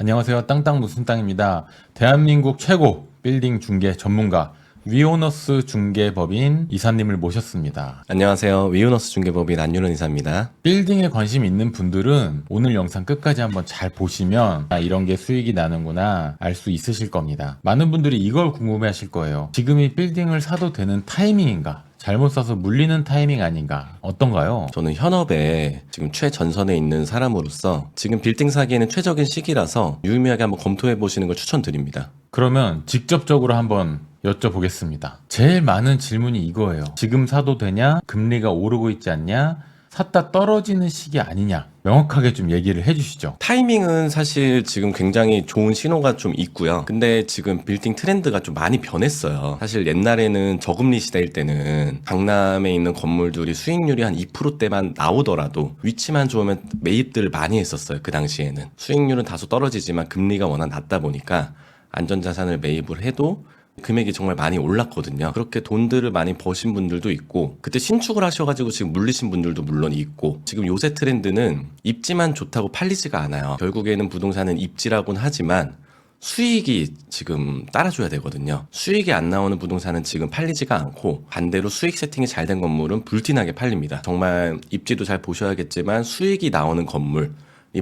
안녕하세요. 땅땅 무슨 땅입니다. 대한민국 최고 빌딩 중개 전문가 위오너스 중개법인 이사님을 모셨습니다. 안녕하세요. 위오너스 중개법인 안윤원 이사입니다. 빌딩에 관심 있는 분들은 오늘 영상 끝까지 한번 잘 보시면 이런 게 수익이 나는구나 알 수 있으실 겁니다. 많은 분들이 이걸 궁금해 하실 거예요. 지금이 빌딩을 사도 되는 타이밍인가? 잘못 사서 물리는 타이밍 아닌가? 어떤가요? 저는 현업에 지금 최전선에 있는 사람으로서 지금 빌딩 사기에는 최적인 시기라서 유의미하게 한번 검토해 보시는 걸 추천드립니다. 그러면 직접적으로 한번 여쭤보겠습니다. 제일 많은 질문이 이거예요. 지금 사도 되냐? 금리가 오르고 있지 않냐? 샀다 떨어지는 시기 아니냐? 명확하게 좀 얘기를 해주시죠. 타이밍은 사실 지금 굉장히 좋은 신호가 좀 있고요. 근데 지금 빌딩 트렌드가 좀 많이 변했어요. 사실 옛날에는 저금리 시대일 때는 강남에 있는 건물들이 수익률이 한 2%대만 나오더라도 위치만 좋으면 매입들을 많이 했었어요. 그 당시에는. 수익률은 다소 떨어지지만 금리가 워낙 낮다 보니까 안전자산을 매입을 해도 금액이 정말 많이 올랐거든요. 그렇게 돈들을 많이 버신 분들도 있고 그때 신축을 하셔가지고 지금 물리신 분들도 물론 있고 지금 요새 트렌드는 입지만 좋다고 팔리지가 않아요. 결국에는 부동산은 입지라고는 하지만 수익이 지금 따라줘야 되거든요. 수익이 안 나오는 부동산은 지금 팔리지가 않고 반대로 수익 세팅이 잘 된 건물은 불티나게 팔립니다. 정말 입지도 잘 보셔야겠지만 수익이 나오는 건물이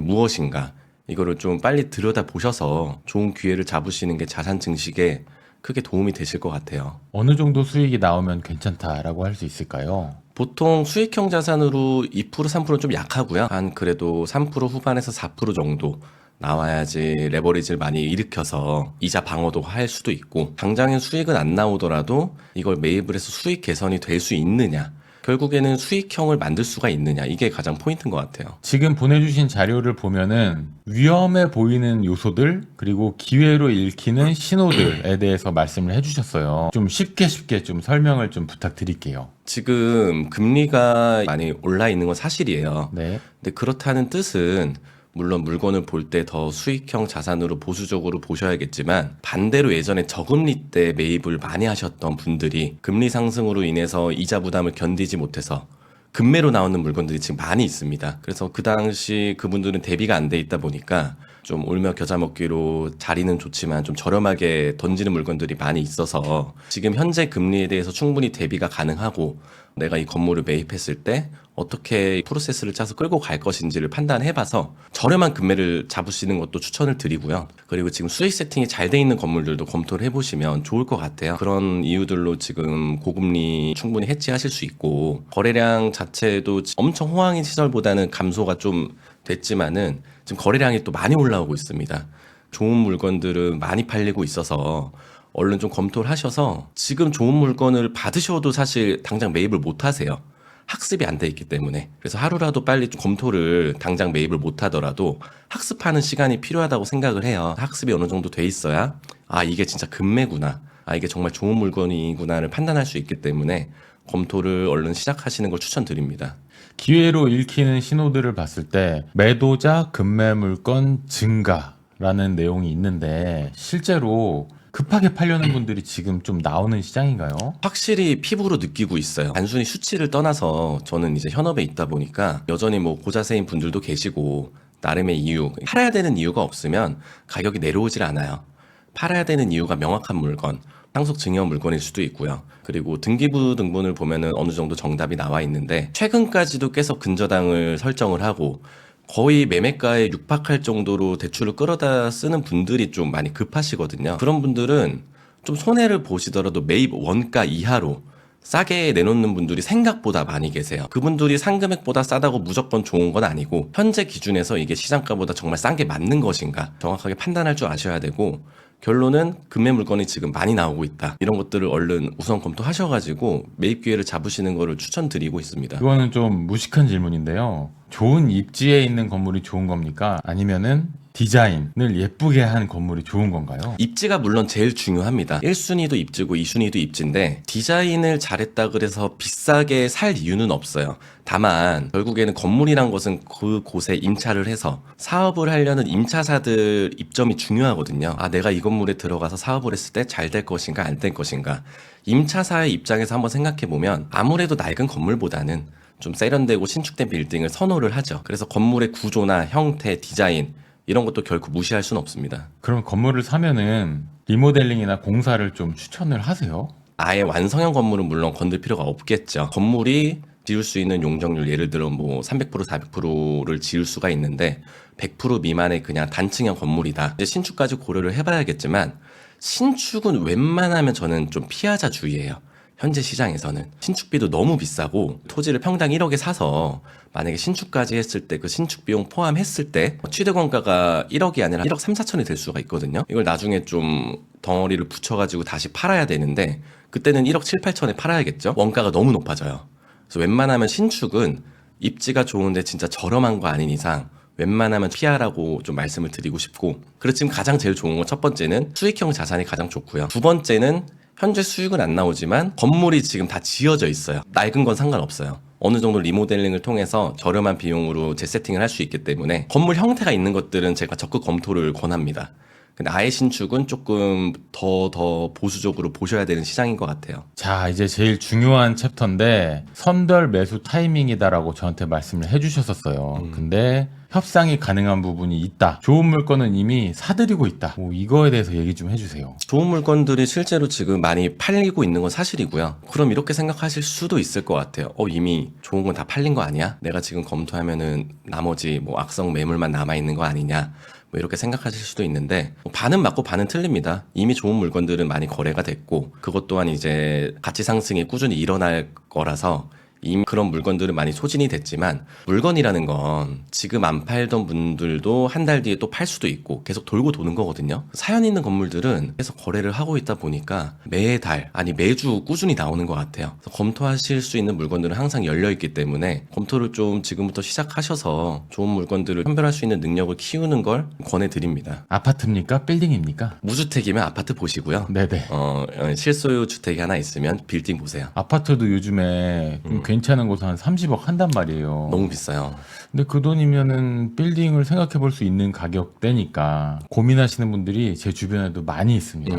무엇인가 이거를 좀 빨리 들여다보셔서 좋은 기회를 잡으시는 게 자산 증식에 크게 도움이 되실 것 같아요. 어느 정도 수익이 나오면 괜찮다라고 할 수 있을까요? 보통 수익형 자산으로 2% 3%는 좀 약하고요. 한 그래도 3% 후반에서 4% 정도 나와야지 레버리지를 많이 일으켜서 이자 방어도 할 수도 있고 당장의 수익은 안 나오더라도 이걸 매입을 해서 수익 개선이 될 수 있느냐 결국에는 수익형을 만들 수가 있느냐 이게 가장 포인트인 것 같아요. 지금 보내주신 자료를 보면은 위험해 보이는 요소들 그리고 기회로 읽히는 신호들에 대해서 말씀을 해주셨어요. 좀 쉽게 좀 설명을 좀 부탁드릴게요. 지금 금리가 많이 올라 있는 건 사실이에요. 네. 근데 그렇다는 뜻은 물론 물건을 볼 때 더 수익형 자산으로 보수적으로 보셔야겠지만 반대로 예전에 저금리 때 매입을 많이 하셨던 분들이 금리 상승으로 인해서 이자 부담을 견디지 못해서 급매로 나오는 물건들이 지금 많이 있습니다. 그래서 그 당시 그분들은 대비가 안 돼 있다 보니까 좀 올며 겨자 먹기로 자리는 좋지만 좀 저렴하게 던지는 물건들이 많이 있어서 지금 현재 금리에 대해서 충분히 대비가 가능하고 내가 이 건물을 매입했을 때 어떻게 프로세스를 짜서 끌고 갈 것인지를 판단해봐서 저렴한 금매를 잡으시는 것도 추천을 드리고요. 그리고 지금 수익 세팅이 잘 돼 있는 건물들도 검토를 해보시면 좋을 것 같아요. 그런 이유들로 지금 고금리 충분히 해치하실 수 있고 거래량 자체도 엄청 호황인 시절보다는 감소가 좀 됐지만은 지금 거래량이 또 많이 올라오고 있습니다. 좋은 물건들은 많이 팔리고 있어서 얼른 좀 검토를 하셔서 지금 좋은 물건을 받으셔도 사실 당장 매입을 못 하세요. 학습이 안 돼 있기 때문에. 그래서 하루라도 빨리 좀 검토를 당장 매입을 못 하더라도 학습하는 시간이 필요하다고 생각을 해요. 학습이 어느 정도 돼 있어야 아 이게 진짜 금매구나. 아 이게 정말 좋은 물건이구나를 판단할 수 있기 때문에 검토를 얼른 시작하시는 걸 추천드립니다. 기회로 읽히는 신호들을 봤을 때 매도자 급매 물건 증가라는 내용이 있는데 실제로 급하게 팔려는 분들이 지금 좀 나오는 시장인가요? 확실히 피부로 느끼고 있어요. 단순히 수치를 떠나서 저는 이제 현업에 있다 보니까 여전히 뭐 고자세인 분들도 계시고 나름의 이유, 팔아야 되는 이유가 없으면 가격이 내려오질 않아요. 팔아야 되는 이유가 명확한 물건, 상속 증여 물건일 수도 있고요. 그리고 등기부 등본을 보면은 어느 정도 정답이 나와 있는데 최근까지도 계속 근저당을 설정을 하고 거의 매매가에 육박할 정도로 대출을 끌어다 쓰는 분들이 좀 많이 급하시거든요. 그런 분들은 좀 손해를 보시더라도 매입 원가 이하로 싸게 내놓는 분들이 생각보다 많이 계세요. 그분들이 상금액보다 싸다고 무조건 좋은 건 아니고 현재 기준에서 이게 시장가보다 정말 싼 게 맞는 것인가 정확하게 판단할 줄 아셔야 되고 결론은 금매 물건이 지금 많이 나오고 있다. 이런 것들을 얼른 우선 검토하셔가지고 매입 기회를 잡으시는 거를 추천드리고 있습니다. 이거는 좀 무식한 질문인데요. 좋은 입지에 있는 건물이 좋은 겁니까? 아니면은 디자인을 예쁘게 한 건물이 좋은 건가요? 입지가 물론 제일 중요합니다. 1순위도 입지고 2순위도 입지인데 디자인을 잘했다 그래서 비싸게 살 이유는 없어요. 다만 결국에는 건물이란 것은 그곳에 임차를 해서 사업을 하려는 임차사들 입점이 중요하거든요. 아 내가 이 건물에 들어가서 사업을 했을 때 잘 될 것인가 안 될 것인가. 임차사의 입장에서 한번 생각해보면 아무래도 낡은 건물보다는 좀 세련되고 신축된 빌딩을 선호를 하죠. 그래서 건물의 구조나 형태, 디자인 이런 것도 결코 무시할 수는 없습니다. 그럼 건물을 사면은 리모델링이나 공사를 좀 추천을 하세요? 아예 완성형 건물은 물론 건들 필요가 없겠죠. 건물이 지을 수 있는 용적률 예를 들어 뭐 300%, 400%를 지을 수가 있는데 100% 미만의 그냥 단층형 건물이다. 이제 신축까지 고려를 해봐야겠지만 신축은 웬만하면 저는 좀 피하자 주의예요. 현재 시장에서는 신축비도 너무 비싸고 토지를 평당 1억에 사서 만약에 신축까지 했을 때 그 신축 비용 포함했을 때 취득원가가 1억이 아니라 1억 3, 4천이 될 수가 있거든요. 이걸 나중에 좀 덩어리를 붙여가지고 다시 팔아야 되는데 그때는 1억 7, 8천에 팔아야겠죠. 원가가 너무 높아져요. 그래서 웬만하면 신축은 입지가 좋은데 진짜 저렴한 거 아닌 이상 웬만하면 피하라고 좀 말씀을 드리고 싶고, 그래서 지금 가장 제일 좋은 건 첫 번째는 수익형 자산이 가장 좋고요. 두 번째는 현재 수익은 안 나오지만 건물이 지금 다 지어져 있어요. 낡은 건 상관없어요. 어느 정도 리모델링을 통해서 저렴한 비용으로 재세팅을 할 수 있기 때문에 건물 형태가 있는 것들은 제가 적극 검토를 권합니다. 근데 아예 신축은 조금 더 보수적으로 보셔야 되는 시장인 것 같아요. 자, 이제 제일 중요한 챕터인데 선별 매수 타이밍이다라고 저한테 말씀을 해주셨었어요. 근데 협상이 가능한 부분이 있다. 좋은 물건은 이미 사들이고 있다. 뭐 이거에 대해서 얘기 좀 해주세요. 좋은 물건들이 실제로 지금 많이 팔리고 있는 건 사실이고요. 그럼 이렇게 생각하실 수도 있을 것 같아요. 이미 좋은 건 다 팔린 거 아니야? 내가 지금 검토하면은 나머지 뭐 악성 매물만 남아있는 거 아니냐? 뭐 이렇게 생각하실 수도 있는데 반은 맞고 반은 틀립니다. 이미 좋은 물건들은 많이 거래가 됐고 그것 또한 이제 가치 상승이 꾸준히 일어날 거라서 이미 그런 물건들은 많이 소진이 됐지만 물건이라는 건 지금 안 팔던 분들도 한 달 뒤에 또 팔 수도 있고 계속 돌고 도는 거거든요. 사연 있는 건물들은 계속 거래를 하고 있다 보니까 매달 아니 매주 꾸준히 나오는 것 같아요. 그래서 검토하실 수 있는 물건들은 항상 열려 있기 때문에 검토를 좀 지금부터 시작하셔서 좋은 물건들을 선별할 수 있는 능력을 키우는 걸 권해드립니다. 아파트입니까? 빌딩입니까? 무주택이면 아파트 보시고요. 네네. 실소유 주택이 하나 있으면 빌딩 보세요. 아파트도 요즘에 좀 괜찮은 곳은 한 30억 한단 말이에요. 너무 비싸요. 근데 그 돈이면은 빌딩을 생각해 볼 수 있는 가격대니까 고민하시는 분들이 제 주변에도 많이 있습니다.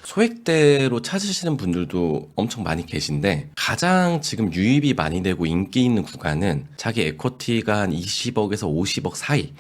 소액대로 찾으시는 분들도 엄청 많이 계신데 가장 지금 유입이 많이 되고 인기 있는 구간은 자기 에쿼티가 한 20억에서 50억 사이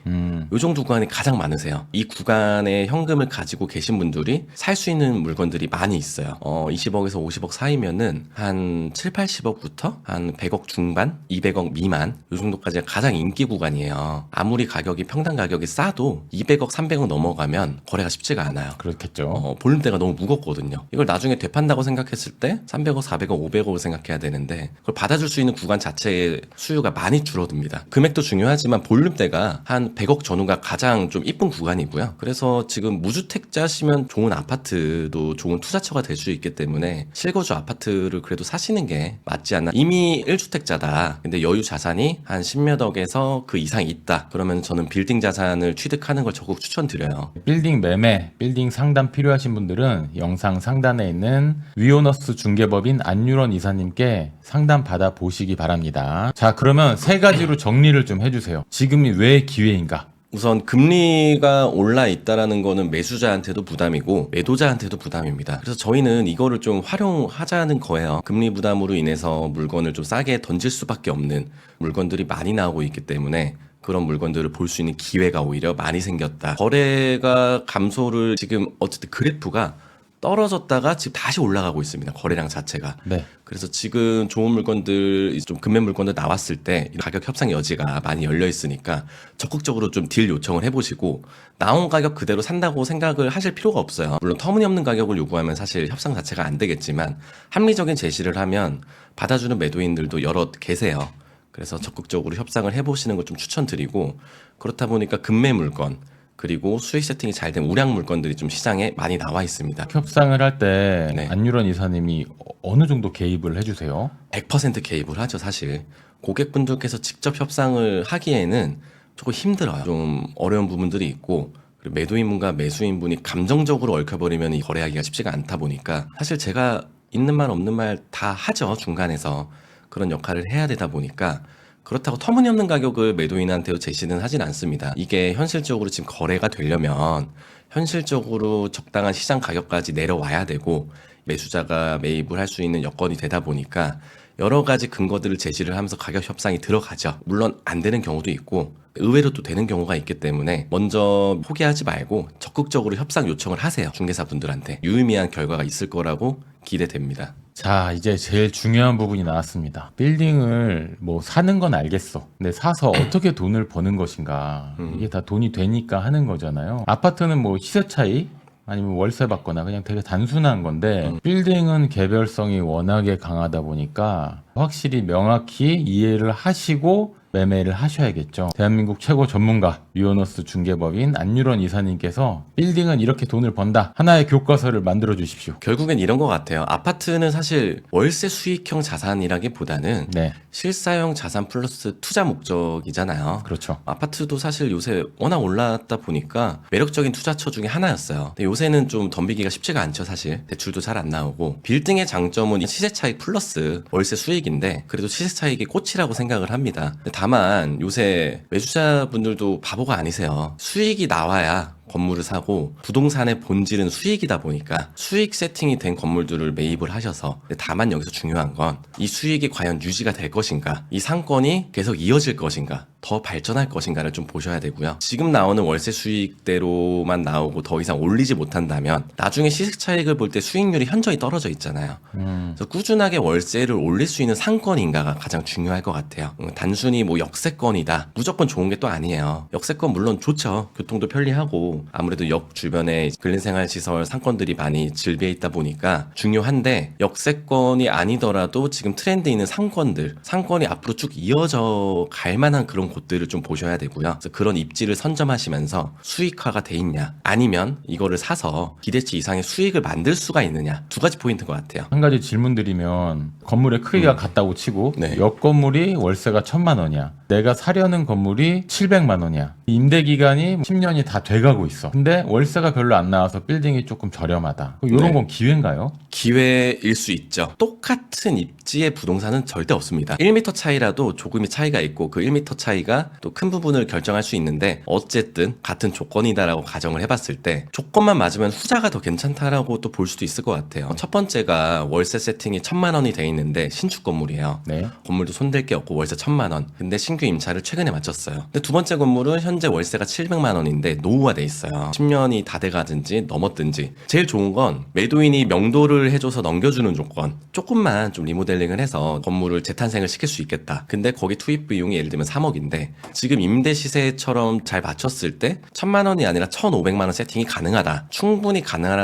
요 정도 구간이 가장 많으세요. 이 구간에 현금을 가지고 계신 분들이 살 수 있는 물건들이 많이 있어요. 20억에서 50억 사이면은 한 7, 80억부터 한 100억 중반, 200억 미만 요 정도까지가 가장 인기 구간이에요. 아무리 가격이 평당 가격이 싸도 200억, 300억 넘어가면 거래가 쉽지가 않아요. 그렇겠죠. 볼륨대가 너무 무겁거든요. 이걸 나중에 되판다고 생각했을 때 300억, 400억, 500억을 생각해야 되는데 그걸 받아줄 수 있는 구간 자체의 수요가 많이 줄어듭니다. 금액도 중요하지만 볼륨대가 한 100억 전후가 가장 좀 이쁜 구간이고요. 그래서 지금 무주택자시면 좋은 아파트도 좋은 투자처가 될 수 있기 때문에 실거주 아파트를 그래도 사시는 게 맞지 않나. 이미 1주택자다. 근데 여유 자산이 한 10몇 억에서 그 이상이 있다. 그러면 저는 빌딩 자산을 취득하는 걸 적극 추천드려요. 빌딩 매매, 빌딩 상담 필요하신 분들은 영상 상단에 있는 위오너스 중개법인 안유런 이사님께 상담 받아 보시기 바랍니다. 자, 그러면 세 가지로 정리를 좀 해주세요. 지금이 왜 기회인가? 우선 금리가 올라 있다라는 거는 매수자한테도 부담이고 매도자한테도 부담입니다. 그래서 저희는 이거를 좀 활용하자는 거예요. 금리 부담으로 인해서 물건을 좀 싸게 던질 수밖에 없는 물건들이 많이 나오고 있기 때문에 그런 물건들을 볼 수 있는 기회가 오히려 많이 생겼다. 거래가 감소를 지금 어쨌든 그래프가 떨어졌다가 지금 다시 올라가고 있습니다. 거래량 자체가. 네. 그래서 지금 좋은 물건들, 좀 금매 물건들 나왔을 때 가격 협상 여지가 많이 열려 있으니까 적극적으로 좀 딜 요청을 해보시고 나온 가격 그대로 산다고 생각을 하실 필요가 없어요. 물론 터무니없는 가격을 요구하면 사실 협상 자체가 안 되겠지만 합리적인 제시를 하면 받아주는 매도인들도 여러 계세요. 그래서 적극적으로 협상을 해보시는 걸 좀 추천드리고 그렇다 보니까 금매 물건 그리고 수익 세팅이 잘 된 우량 물건들이 좀 시장에 많이 나와 있습니다. 협상을 할 때 네. 안유런 이사님이 어느 정도 개입을 해주세요? 100% 개입을 하죠, 사실. 고객분들께서 직접 협상을 하기에는 조금 힘들어요. 좀 어려운 부분들이 있고 그리고 매도인분과 매수인분이 감정적으로 얽혀버리면 이 거래하기가 쉽지가 않다 보니까 사실 제가 있는 말 없는 말 다 하죠, 중간에서. 그런 역할을 해야 되다 보니까 그렇다고 터무니없는 가격을 매도인한테 제시는 하진 않습니다. 이게 현실적으로 지금 거래가 되려면 현실적으로 적당한 시장 가격까지 내려와야 되고 매수자가 매입을 할 수 있는 여건이 되다 보니까 여러 가지 근거들을 제시를 하면서 가격 협상이 들어가죠. 물론 안 되는 경우도 있고 의외로 또 되는 경우가 있기 때문에 먼저 포기하지 말고 적극적으로 협상 요청을 하세요. 중개사분들한테. 유의미한 결과가 있을 거라고 기대됩니다. 자, 이제 제일 중요한 부분이 나왔습니다. 빌딩을 뭐 사는 건 알겠어. 근데 사서 어떻게 돈을 버는 것인가. 이게 다 돈이 되니까 하는 거잖아요. 아파트는 뭐 시세 차이 아니면 월세 받거나 그냥 되게 단순한 건데 빌딩은 개별성이 워낙에 강하다 보니까 확실히 명확히 이해를 하시고 매매를 하셔야겠죠. 대한민국 최고 전문가 유어너스 중개법인 안유런 이사님께서 빌딩은 이렇게 돈을 번다. 하나의 교과서를 만들어 주십시오. 결국엔 이런 것 같아요. 아파트는 사실 월세 수익형 자산이라기보다는 네, 실사용 자산 플러스 투자 목적이잖아요. 그렇죠. 아파트도 사실 요새 워낙 올랐다 보니까 매력적인 투자처 중에 하나였어요. 근데 요새는 좀 덤비기가 쉽지가 않죠, 사실. 대출도 잘 안 나오고. 빌딩의 장점은 이 시세 차익 플러스 월세 수익인데 그래도 시세 차익이 꽃이라고 생각을 합니다. 근데 다만 요새 매수자분들도 바보가 아니세요. 수익이 나와야 건물을 사고 부동산의 본질은 수익이다 보니까 수익 세팅이 된 건물들을 매입을 하셔서 다만 여기서 중요한 건 이 수익이 과연 유지가 될 것인가, 이 상권이 계속 이어질 것인가, 더 발전할 것인가를 좀 보셔야 되고요. 지금 나오는 월세 수익대로만 나오고 더 이상 올리지 못한다면 나중에 시세 차익을 볼 때 수익률이 현저히 떨어져 있잖아요. 그래서 꾸준하게 월세를 올릴 수 있는 상권인가가 가장 중요할 것 같아요. 단순히 뭐 역세권이다 무조건 좋은 게 또 아니에요. 역세권 물론 좋죠. 교통도 편리하고 아무래도 역 주변에 근린생활시설 상권들이 많이 즐비해 있다 보니까 중요한데 역세권이 아니더라도 지금 트렌드 있는 상권이 앞으로 쭉 이어져 갈 만한 그런 곳들을 좀 보셔야 되고요. 그래서 그런 입지를 선점하시면서 수익화가 돼 있냐 아니면 이거를 사서 기대치 이상의 수익을 만들 수가 있느냐 두 가지 포인트인 것 같아요. 한 가지 질문 드리면 건물의 크기가 같다고 치고 네. 옆 건물이 월세가 1,000만 원이야. 내가 사려는 건물이 700만 원이야. 임대 기간이 10년이 다 돼가고 있어. 근데 월세가 별로 안 나와서 빌딩이 조금 저렴하다. 이런 네. 건 기회인가요? 기회일 수 있죠. 똑같은 입지의 부동산은 절대 없습니다. 1m 차이라도 조금의 차이가 있고 그 1m 차이가 또 큰 부분을 결정할 수 있는데 어쨌든 같은 조건이다라고 가정을 해봤을 때 조건만 맞으면 후자가 더 괜찮다라고 또 볼 수도 있을 것 같아요. 첫 번째가 월세 세팅이 1,000만 원이 돼 있는데 신축 건물이에요. 네. 건물도 손댈 게 없고 월세 1,000만 원. 근데 신규 임차를 최근에 마쳤어요. 근데 두 번째 건물은 현재 월세가 700만 원인데 노후화돼 있어요. 10년이 다 돼가든지 넘었든지. 제일 좋은 건 매도인이 명도를 해줘서 넘겨주는 조건. 조금만 좀 리모델링을 해서 건물을 재탄생을 시킬 수 있겠다. 근데 거기 투입 비용이 예를 들면 3억인데 지금 임대 시세처럼 잘 맞췄을 때 1,000만 원이 아니라 1,500만 원 세팅이 가능하다. 충분히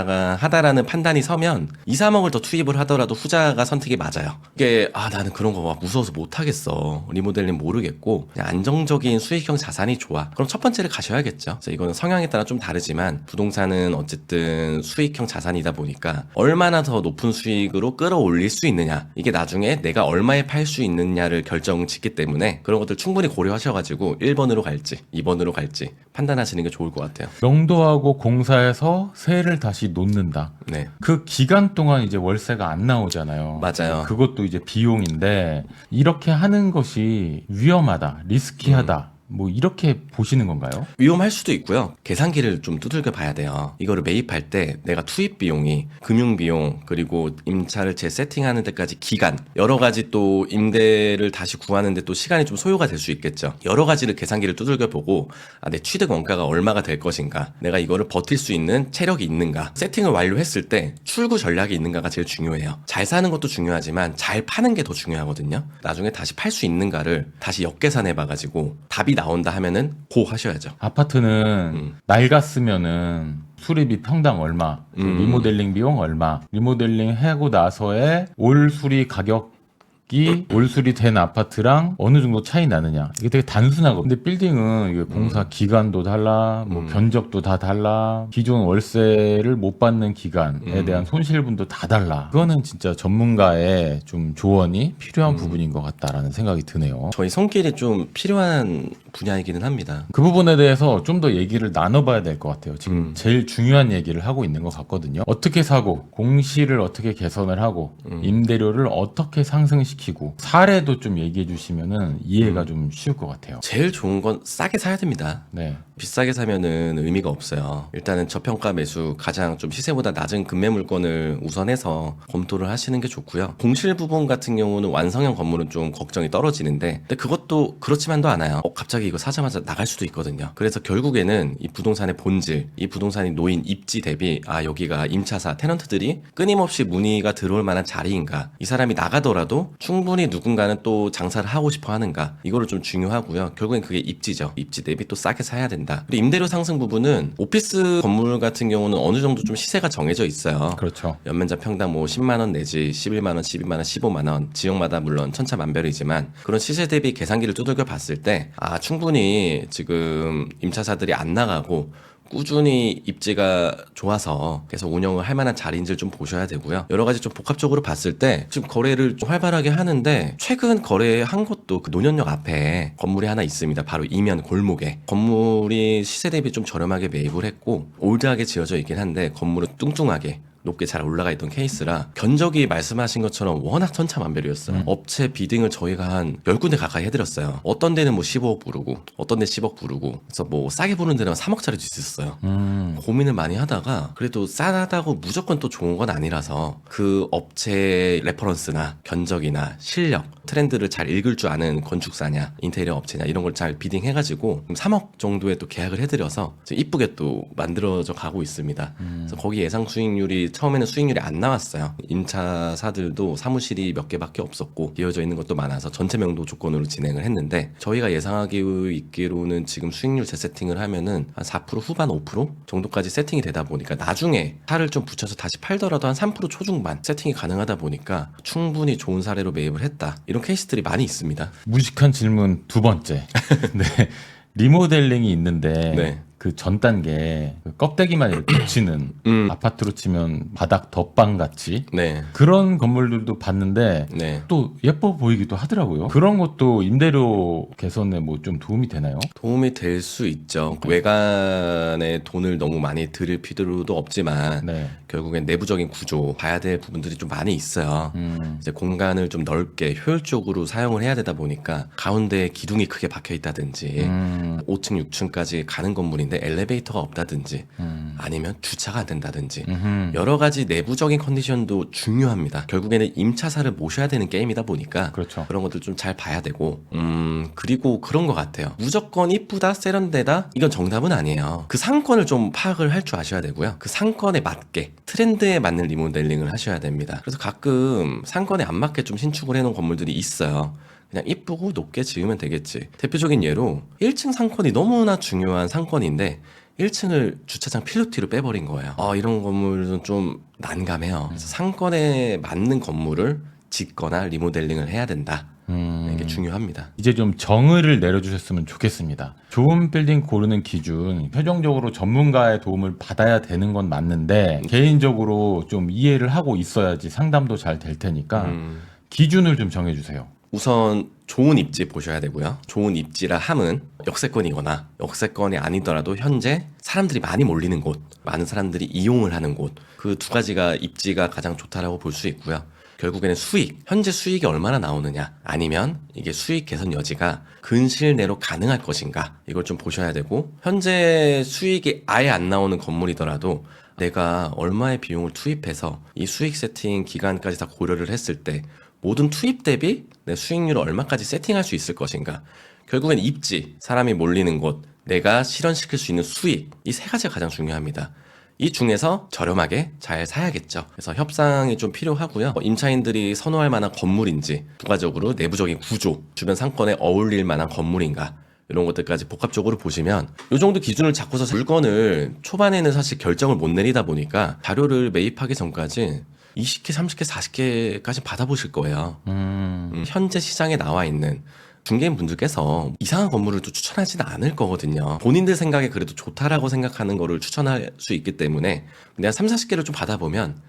가능하다라는 판단이 서면 2, 3억을 더 투입을 하더라도 후자가 선택이 맞아요. 이게 나는 그런 거 무서워서 못하겠어. 리모델링 모르겠고 그냥 안정적인 수익형 자산이 좋아. 그럼 첫 번째를 가셔야겠죠. 그래서 이거는 성향에 따라 좀 다르지만 부동산은 어쨌든 수익형 자산이다 보니까 얼마나 더 높은 수익으로 끌어올릴 수 있느냐 이게 나중에 내가 얼마에 팔 수 있느냐를 결정짓기 때문에 그런 것들 충분히 고려하셔가지고 1번으로 갈지 2번으로 갈지 판단하시는 게 좋을 것 같아요. 명도하고 공사해서 세를 다시 놓는다. 네. 그 기간 동안 이제 월세가 안 나오잖아요. 맞아요. 그것도 이제 비용인데 이렇게 하는 것이 위험하다, 리스키하다. 뭐 이렇게 보시는 건가요? 위험할 수도 있고요. 계산기를 좀 두들겨 봐야 돼요. 이거를 매입할 때 내가 투입 비용이 금융 비용 그리고 임차를 재세팅하는 데까지 기간 여러 가지 또 임대를 다시 구하는데 또 시간이 좀 소요가 될 수 있겠죠. 여러 가지를 계산기를 두들겨 보고 내 취득 원가가 얼마가 될 것인가 내가 이거를 버틸 수 있는 체력이 있는가 세팅을 완료했을 때 출구 전략이 있는가가 제일 중요해요. 잘 사는 것도 중요하지만 잘 파는 게 더 중요하거든요. 나중에 다시 팔 수 있는가를 다시 역계산해 봐가지고 답이 나온다 하면은 고 하셔야죠. 아파트는 낡았으면은 수리비 평당 얼마, 리모델링 비용 얼마, 리모델링 하고 나서의 올 수리 가격이 올 수리된 아파트랑 어느 정도 차이 나느냐. 이게 되게 단순하거든요. 근데 빌딩은 이게 공사 기간도 달라, 뭐 견적도 다 달라, 기존 월세를 못 받는 기간에 대한 손실분도 다 달라. 그거는 진짜 전문가의 좀 조언이 필요한 부분인 것 같다라는 생각이 드네요. 저희 손길이 좀 필요한 분야이기는 합니다. 그 부분에 대해서 좀 더 얘기를 나눠봐야 될 것 같아요. 지금 제일 중요한 얘기를 하고 있는 것 같거든요. 어떻게 사고, 공시를 어떻게 개선을 하고, 임대료를 어떻게 상승시키고 시키고 사례도 좀 얘기해 주시면은 이해가 좀 쉬울 것 같아요. 제일 좋은 건 싸게 사야 됩니다. 네. 비싸게 사면은 의미가 없어요. 일단은 저평가 매수, 가장 좀 시세보다 낮은 금매 물건을 우선해서 검토를 하시는 게 좋고요. 공실 부분 같은 경우는 완성형 건물은 좀 걱정이 떨어지는데, 근데 그것도 그렇지만도 않아요. 갑자기 이거 사자마자 나갈 수도 있거든요. 그래서 결국에는 이 부동산의 본질, 이 부동산이 놓인 입지 대비 여기가 임차사, 테넌트들이 끊임없이 문의가 들어올 만한 자리인가, 이 사람이 나가더라도 충분히 누군가는 또 장사를 하고 싶어 하는가, 이거를 좀 중요하고요. 결국엔 그게 입지죠. 입지 대비 또 싸게 사야 된다. 그리고 임대료 상승 부분은 오피스 건물 같은 경우는 어느 정도 좀 시세가 정해져 있어요. 그렇죠. 연면적 평당 뭐 10만 원 내지 11만 원, 12만 원, 15만 원, 지역마다 물론 천차만별이지만 그런 시세 대비 계산기를 두들겨 봤을 때 충분히 지금 임차사들이 안 나가고 꾸준히 입지가 좋아서 계속 운영을 할 만한 자리인지를 좀 보셔야 되고요. 여러 가지 좀 복합적으로 봤을 때 지금 거래를 좀 활발하게 하는데, 최근 거래한 곳도 그 논현역 앞에 건물이 하나 있습니다. 바로 이면 골목에. 건물이 시세 대비 좀 저렴하게 매입을 했고 올드하게 지어져 있긴 한데 건물은 뚱뚱하게 높게 잘 올라가 있던 케이스라 견적이 말씀하신 것처럼 워낙 천차만별이었어요. 업체 비딩을 저희가 한 10군데 가까이 해드렸어요. 어떤 데는 뭐 15억 부르고 어떤 데 10억 부르고, 그래서 뭐 싸게 부르는 데는 3억짜리도 있었어요. 고민을 많이 하다가 그래도 싸다고 무조건 또 좋은 건 아니라서 그 업체의 레퍼런스나 견적이나 실력, 트렌드를 잘 읽을 줄 아는 건축사냐 인테리어 업체냐 이런 걸 잘 비딩해가지고 3억 정도에 또 계약을 해드려서 이쁘게 또 만들어져 가고 있습니다. 그래서 거기 예상 수익률이 처음에는 수익률이 안 나왔어요. 임차사들도 사무실이 몇 개밖에 없었고 비어져 있는 것도 많아서 전체 명도 조건으로 진행을 했는데, 저희가 예상하기 있기로는 지금 수익률 재세팅을 하면은 한 4% 후반 5% 정도까지 세팅이 되다 보니까 나중에 살을 좀 붙여서 다시 팔더라도 한 3% 초중반 세팅이 가능하다 보니까 충분히 좋은 사례로 매입을 했다, 이런 케이스들이 많이 있습니다. 무식한 질문 두 번째. 네. 리모델링이 있는데 네. 그 전 단계 그 껍데기만 이렇게 붙이는 아파트로 치면 바닥 덧방 같이 네. 그런 건물들도 봤는데 네. 또 예뻐 보이기도 하더라고요. 그런 것도 임대료 개선에 뭐 좀 도움이 되나요? 도움이 될 수 있죠. 외관에 돈을 너무 많이 들일 필요도 없지만 네. 결국엔 내부적인 구조 봐야 될 부분들이 좀 많이 있어요. 이제 공간을 좀 넓게 효율적으로 사용을 해야 되다 보니까 가운데에 기둥이 크게 박혀 있다든지 5층, 6층까지 가는 건물인데 엘리베이터가 없다든지 아니면 주차가 안 된다든지 여러 가지 내부적인 컨디션도 중요합니다. 결국에는 임차사를 모셔야 되는 게임이다 보니까 그렇죠. 그런 것들 좀 잘 봐야 되고, 그리고 그런 것 같아요. 무조건 이쁘다 세련되다 이건 정답은 아니에요. 그 상권을 좀 파악을 할 줄 아셔야 되고요. 그 상권에 맞게 트렌드에 맞는 리모델링을 하셔야 됩니다. 그래서 가끔 상권에 안 맞게 좀 신축을 해놓은 건물들이 있어요. 그냥 이쁘고 높게 지으면 되겠지. 대표적인 예로 1층 상권이 너무나 중요한 상권인데 1층을 주차장 필로티로 빼버린 거예요. 이런 건물은 좀 난감해요. 그래서 상권에 맞는 건물을 짓거나 리모델링을 해야 된다. 이게 중요합니다. 이제 좀 정의를 내려주셨으면 좋겠습니다. 좋은 빌딩 고르는 기준, 최종적으로 전문가의 도움을 받아야 되는 건 맞는데 개인적으로 좀 이해를 하고 있어야지 상담도 잘 될 테니까 기준을 좀 정해주세요. 우선 좋은 입지 보셔야 되고요. 좋은 입지라 함은 역세권이거나 역세권이 아니더라도 현재 사람들이 많이 몰리는 곳, 많은 사람들이 이용을 하는 곳, 그 두 가지가 입지가 가장 좋다라고 볼 수 있고요. 결국에는 수익, 현재 수익이 얼마나 나오느냐, 아니면 이게 수익 개선 여지가 근시일 내로 가능할 것인가, 이걸 좀 보셔야 되고, 현재 수익이 아예 안 나오는 건물이더라도 내가 얼마의 비용을 투입해서 이 수익 세팅 기간까지 다 고려를 했을 때 모든 투입 대비 내 수익률을 얼마까지 세팅할 수 있을 것인가. 결국엔 입지, 사람이 몰리는 곳, 내가 실현시킬 수 있는 수익, 이 세 가지가 가장 중요합니다. 이 중에서 저렴하게 잘 사야겠죠. 그래서 협상이 좀 필요하고요. 임차인들이 선호할 만한 건물인지, 부가적으로 내부적인 구조, 주변 상권에 어울릴 만한 건물인가, 이런 것들까지 복합적으로 보시면 이 정도 기준을 잡고서 물건을 초반에는 사실 결정을 못 내리다 보니까 자료를 매입하기 전까지 20개, 30개, 40개까지 받아보실 거예요. 현재 시장에 나와 있는 중개인 분들께서 이상한 건물을 또 추천하지는 않을 거거든요. 본인들 생각에 그래도 좋다라고 생각하는 거를 추천할 수 있기 때문에 내가 3, 40개를 좀 받아보면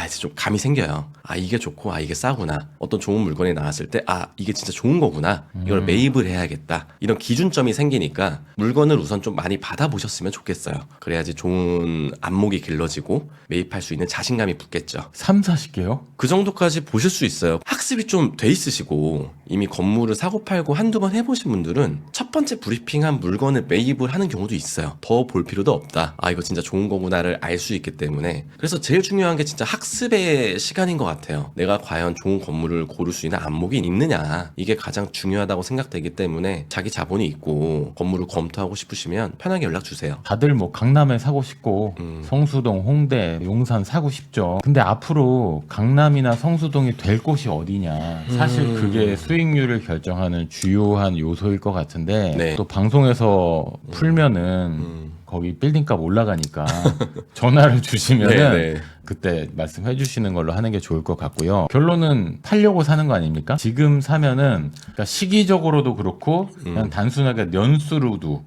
이제 좀 감이 생겨요. 이게 좋고, 이게 싸구나. 어떤 좋은 물건이 나왔을 때, 이게 진짜 좋은 거구나. 이걸 매입을 해야겠다. 이런 기준점이 생기니까 물건을 우선 좀 많이 받아보셨으면 좋겠어요. 그래야지 좋은 안목이 길러지고 매입할 수 있는 자신감이 붙겠죠. 3, 40개요? 그 정도까지 보실 수 있어요. 학습이 좀 돼 있으시고 이미 건물을 사고 팔고 한두 번 해보신 분들은 첫 번째 브리핑한 물건을 매입을 하는 경우도 있어요. 더 볼 필요도 없다. 이거 진짜 좋은 거구나를 알 수 있기 때문에. 그래서 제일 중요한 게 진짜 학습의 시간인 것 같아요. 내가 과연 좋은 건물을 고를 수 있는 안목이 있느냐, 이게 가장 중요하다고 생각되기 때문에 자기 자본이 있고 건물을 검토하고 싶으시면 편하게 연락 주세요. 다들 뭐 강남에 사고 싶고 성수동, 홍대, 용산 사고 싶죠. 근데 앞으로 강남이나 성수동이 될 곳이 어디냐, 사실 그게 수익률을 결정하는 주요한 요소일 것 같은데 네. 또 방송에서 풀면은 거기 빌딩값 올라가니까 전화를 주시면은 네네. 그때 말씀해 주시는 걸로 하는 게 좋을 것 같고요. 결론은 팔려고 사는 거 아닙니까? 지금 사면은 그러니까 시기적으로도 그렇고 그냥 단순하게 연수로도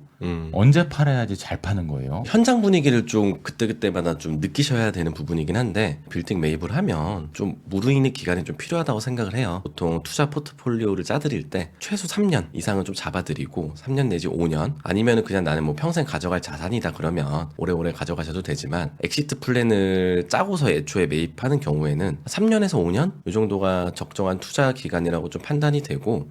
언제 팔아야지 잘 파는 거예요? 현장 분위기를 좀 그때그때마다 좀 느끼셔야 되는 부분이긴 한데, 빌딩 매입을 하면 좀 무르익는 기간이 좀 필요하다고 생각을 해요. 보통 투자 포트폴리오를 짜드릴 때 최소 3년 이상은 좀 잡아드리고, 3년 내지 5년, 아니면은 그냥 나는 뭐 평생 가져갈 자산이다 그러면 오래오래 가져가셔도 되지만, 엑시트 플랜을 짜고서 애초에 매입하는 경우에는 3년에서 5년 이 정도가 적정한 투자 기간이라고 좀 판단이 되고,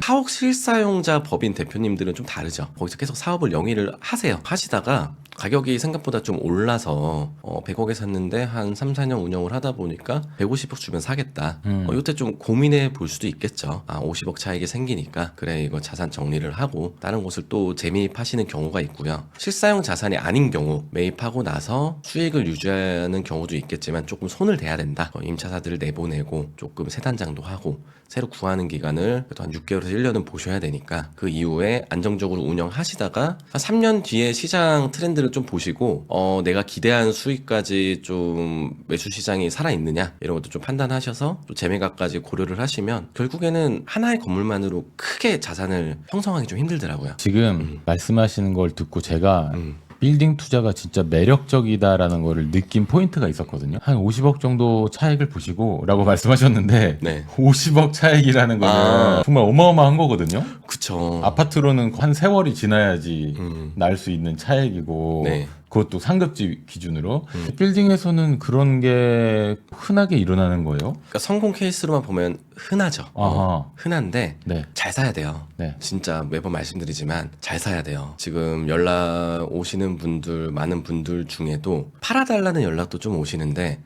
사옥 실사용자 법인 대표님들은 좀 다르죠. 거기서 계속 사업을 영위를 하시다가 가격이 생각보다 좀 올라서 100억에 샀는데 한 3, 4년 운영을 하다 보니까 150억 주면 사겠다. 이때 좀 고민해 볼 수도 있겠죠. 50억 차익이 생기니까 그래, 이거 자산 정리를 하고 다른 곳을 또 재매입하시는 경우가 있고요. 실사용 자산이 아닌 경우 매입하고 나서 수익을 유지하는 경우도 있겠지만 조금 손을 대야 된다. 임차사들을 내보내고 조금 세단장도 하고 새로 구하는 기간을 그래도 한 6개월에서 1년은 보셔야 되니까, 그 이후에 안정적으로 운영하시다가 한 3년 뒤에 시장 트렌드를 좀 보시고 내가 기대한 수익까지 좀 매수 시장이 살아있느냐 이런 것도 좀 판단하셔서 또 재매각까지 고려를 하시면 결국에는 하나의 건물만으로 크게 자산을 형성하기 좀 힘들더라고요. 지금 말씀하시는 걸 듣고 제가 빌딩 투자가 진짜 매력적이다라는 거를 느낀 포인트가 있었거든요. 한 50억 정도 차익을 보시고 라고 말씀하셨는데 네. 50억 차익이라는 거는 정말 어마어마한 거거든요. 그쵸. 아파트로는 한 세월이 지나야지 날 수 있는 차익이고 네. 그것도 상급지 기준으로. 빌딩에서는 그런 게 흔하게 일어나는 거예요? 그러니까 성공 케이스로만 보면 흔하죠. 아하. 흔한데 네. 잘 사야 돼요. 네. 진짜 매번 말씀드리지만 잘 사야 돼요. 지금 연락 오시는 분들, 많은 분들 중에도 팔아달라는 연락도 좀 오시는데,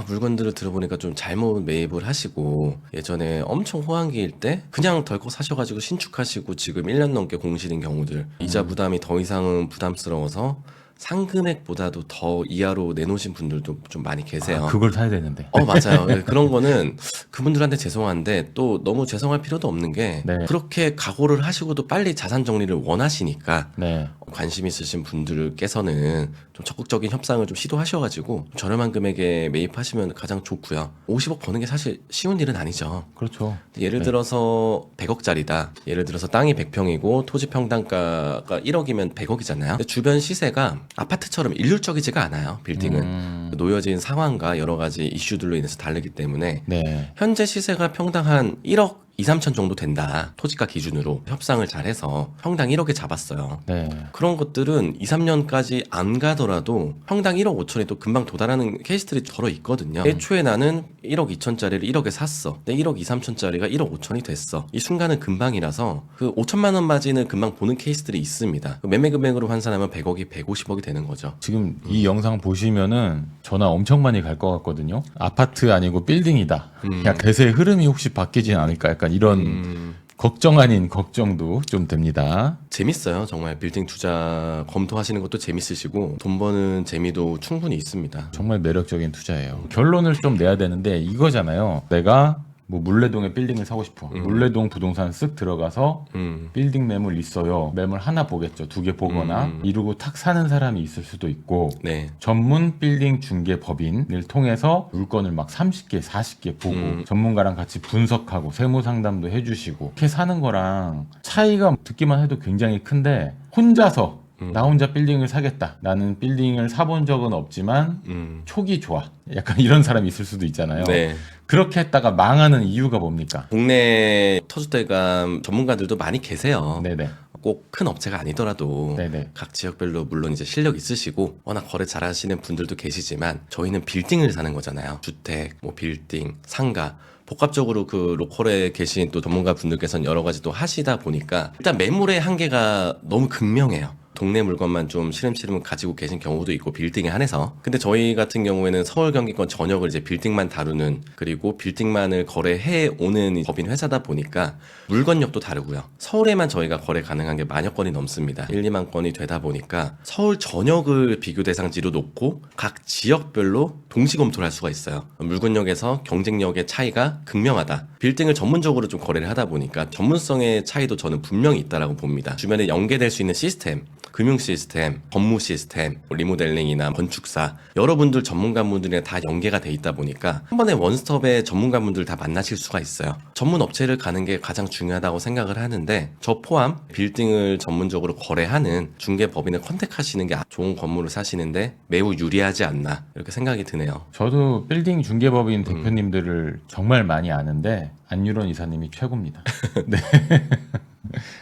물건들을 들어보니까 좀 잘못 매입을 하시고, 예전에 엄청 호황기일 때 그냥 덜컥 사셔가지고 신축하시고 지금 1년 넘게 공시는 경우들, 이자 부담이 더 이상은 부담스러워서 상금액보다도 더 이하로 내놓으신 분들도 좀 많이 계세요. 그걸 사야 되는데. 맞아요. 그런 거는 그분들한테 죄송한데 또 너무 죄송할 필요도 없는 게, 네. 그렇게 각오를 하시고도 빨리 자산 정리를 원하시니까 네. 관심 있으신 분들께서는 좀 적극적인 협상을 좀 시도하셔가지고 저렴한 금액에 매입하시면 가장 좋고요. 50억 버는 게 사실 쉬운 일은 아니죠. 그렇죠. 예를 네. 들어서 100억짜리다. 예를 들어서 땅이 100평이고 토지 평당가가 1억이면 100억이잖아요. 주변 시세가 아파트처럼 일률적이지가 않아요. 빌딩은 놓여진 상황과 여러 가지 이슈들로 인해서 다르기 때문에 네. 현재 시세가 평당 한 1억 2, 3천 정도 된다. 토지가 기준으로 협상을 잘해서 평당 1억에 잡았어요. 네. 그런 것들은 2, 3년까지 안 가더라도 평당 1억 5천이 또 금방 도달하는 케이스들이 저러 있거든요. 애초에 나는 1억 2천짜리를 1억에 샀어. 근데 1억 2, 3천짜리가 1억 5천이 됐어. 이 순간은 금방이라서 그 5천만 원 마진을 금방 보는 케이스들이 있습니다. 매매 금액으로 환산하면 100억이 150억이 되는 거죠. 지금 이 영상 보시면은 전화 엄청 많이 갈 것 같거든요. 아파트 아니고 빌딩이다. 야, 대세의 흐름이 혹시 바뀌진 않을까? 약간 이런 걱정 아닌 걱정도 좀 됩니다. 재밌어요. 정말 빌딩 투자 검토하시는 것도 재밌으시고 돈 버는 재미도 충분히 있습니다. 정말 매력적인 투자예요. 결론을 좀 내야 되는데 이거잖아요. 내가 뭐 물레동에 빌딩을 사고 싶어. 물레동 부동산 쓱 들어가서 빌딩 매물 있어요. 매물 하나 보겠죠. 2개 보거나 이러고 탁 사는 사람이 있을 수도 있고, 네. 전문 빌딩 중개 법인을 통해서 물건을 막 30개, 40개 보고 전문가랑 같이 분석하고 세무 상담도 해주시고 이렇게 사는 거랑 차이가 듣기만 해도 굉장히 큰데 혼자서 나 혼자 빌딩을 사겠다. 나는 빌딩을 사본 적은 없지만 촉이 좋아. 약간 이런 사람이 있을 수도 있잖아요. 네. 그렇게 했다가 망하는 이유가 뭡니까? 국내 토주대감 전문가들도 많이 계세요. 네네. 꼭 큰 업체가 아니더라도 네네. 각 지역별로 물론 이제 실력 있으시고 워낙 거래 잘하시는 분들도 계시지만 저희는 빌딩을 사는 거잖아요. 주택, 뭐 빌딩, 상가 복합적으로 그 로컬에 계신 또 전문가 분들께서는 여러 가지 또 하시다 보니까 일단 매물의 한계가 너무 극명해요. 동네 물건만 좀 시름시름 가지고 계신 경우도 있고 빌딩에 한해서. 근데 저희 같은 경우에는 서울 경기권 전역을 이제 빌딩만 다루는, 그리고 빌딩만을 거래해 오는 법인 회사다 보니까 물건력도 다르고요. 서울에만 저희가 거래 가능한 게 만여 건이 넘습니다. 1, 2만 건이 되다 보니까 서울 전역을 비교 대상지로 놓고 각 지역별로 동시 검토를 할 수가 있어요. 물건력에서 경쟁력의 차이가 극명하다. 빌딩을 전문적으로 좀 거래를 하다 보니까 전문성의 차이도 저는 분명히 있다라고 봅니다. 주변에 연계될 수 있는 시스템, 금융 시스템, 법무 시스템, 리모델링이나 건축사 여러분들 전문가분들이랑 다 연계가 돼 있다 보니까 한 번에 원스톱에 전문가분들 다 만나실 수가 있어요. 전문 업체를 가는 게 가장 중요하다고 생각을 하는데 저 포함 빌딩을 전문적으로 거래하는 중개법인을 컨택하시는 게 좋은 건물을 사시는데 매우 유리하지 않나 이렇게 생각이 드네요. 저도 빌딩 중개법인 대표님들을 정말 많이 아는데 안유론 이사님이 최고입니다. 네.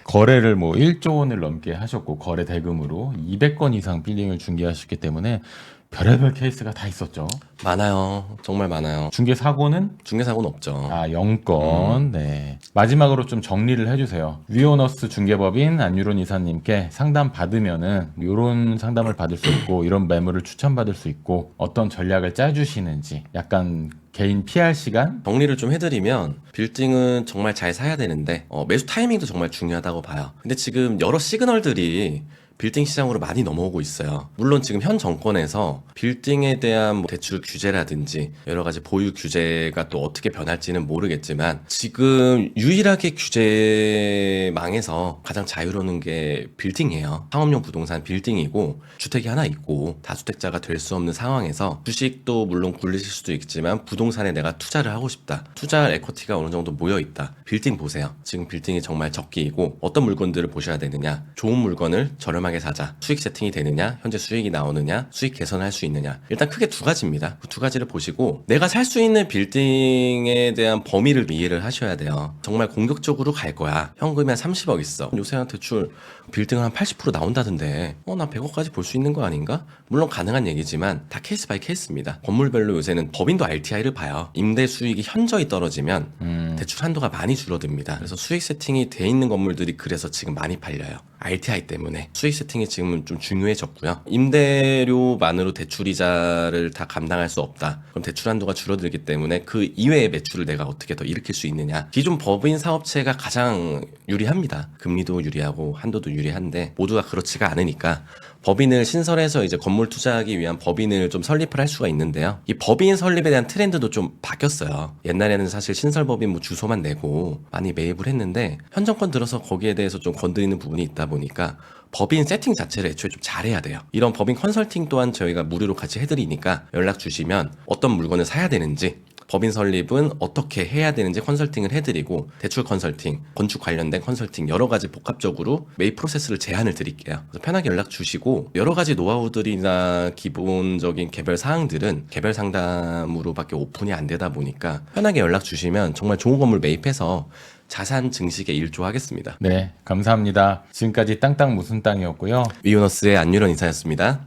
거래를 뭐 1조 원을 넘게 하셨고 거래 대금으로 200건 이상 빌딩을 중개하셨기 때문에 별의별 케이스가 다 있었죠. 많아요. 정말 많아요. 중개 사고는 중개사고는 없죠. 0건. 네. 마지막으로 좀 정리를 해주세요. 위오너스 중개법인 안유론 이사님께 상담 받으면은 이런 상담을 받을 수 있고 이런 매물을 추천받을 수 있고 어떤 전략을 짜주시는지 약간 개인 PR 시간? 정리를 좀 해드리면 빌딩은 정말 잘 사야 되는데 매수 타이밍도 정말 중요하다고 봐요. 근데 지금 여러 시그널들이 빌딩 시장으로 많이 넘어오고 있어요. 물론 지금 현 정권에서 빌딩에 대한 뭐 대출 규제라든지 여러 가지 보유 규제가 또 어떻게 변할지는 모르겠지만 지금 유일하게 규제망에서 가장 자유로운 게 빌딩이에요. 상업용 부동산 빌딩이고 주택이 하나 있고 다주택자가 될 수 없는 상황에서 주식도 물론 굴리실 수도 있지만 부동산에 내가 투자를 하고 싶다. 투자할 에쿼티가 어느 정도 모여 있다. 빌딩 보세요. 지금 빌딩이 정말 적기이고 어떤 물건들을 보셔야 되느냐. 좋은 물건을 저렴하게 사자. 수익 세팅이 되느냐, 현재 수익이 나오느냐, 수익 개선할 수 있느냐. 일단 크게 두 가지입니다. 그 두 가지를 보시고 내가 살 수 있는 빌딩에 대한 범위를 이해를 하셔야 돼요. 정말 공격적으로 갈 거야. 현금이 한 30억 있어. 요새 한 대출 빌딩은 한 80% 나온다던데 나 100억까지 볼 수 있는 거 아닌가? 물론 가능한 얘기지만 다 케이스 바이 케이스입니다. 건물별로 요새는 법인도 RTI를 봐요. 임대 수익이 현저히 떨어지면 대출 한도가 많이 줄어듭니다. 그래서 수익 세팅이 돼 있는 건물들이 그래서 지금 많이 팔려요. RTI 때문에 수익 세팅이 지금은 좀 중요해졌고요. 임대료만으로 대출이자를 다 감당할 수 없다. 그럼 대출 한도가 줄어들기 때문에 그 이외의 매출을 내가 어떻게 더 일으킬 수 있느냐. 기존 법인 사업체가 가장 유리합니다. 금리도 유리하고 한도도 유리한데 모두가 그렇지가 않으니까 법인을 신설해서 이제 건물 투자하기 위한 법인을 좀 설립을 할 수가 있는데요. 이 법인 설립에 대한 트렌드도 좀 바뀌었어요. 옛날에는 사실 신설법인 뭐 주소만 내고 많이 매입을 했는데 현 정권 들어서 거기에 대해서 좀 건드리는 부분이 있다 보니까 법인 세팅 자체를 애초에 좀 잘해야 돼요. 이런 법인 컨설팅 또한 저희가 무료로 같이 해드리니까 연락 주시면 어떤 물건을 사야 되는지 법인 설립은 어떻게 해야 되는지 컨설팅을 해드리고 대출 컨설팅, 건축 관련된 컨설팅 여러 가지 복합적으로 매입 프로세스를 제안을 드릴게요. 그래서 편하게 연락 주시고 여러 가지 노하우들이나 기본적인 개별 사항들은 개별 상담으로밖에 오픈이 안 되다 보니까 편하게 연락 주시면 정말 좋은 건물 매입해서 자산 증식에 일조하겠습니다. 네, 감사합니다. 지금까지 땅땅 무슨 땅이었고요. 위오너스의 안유론 인사였습니다.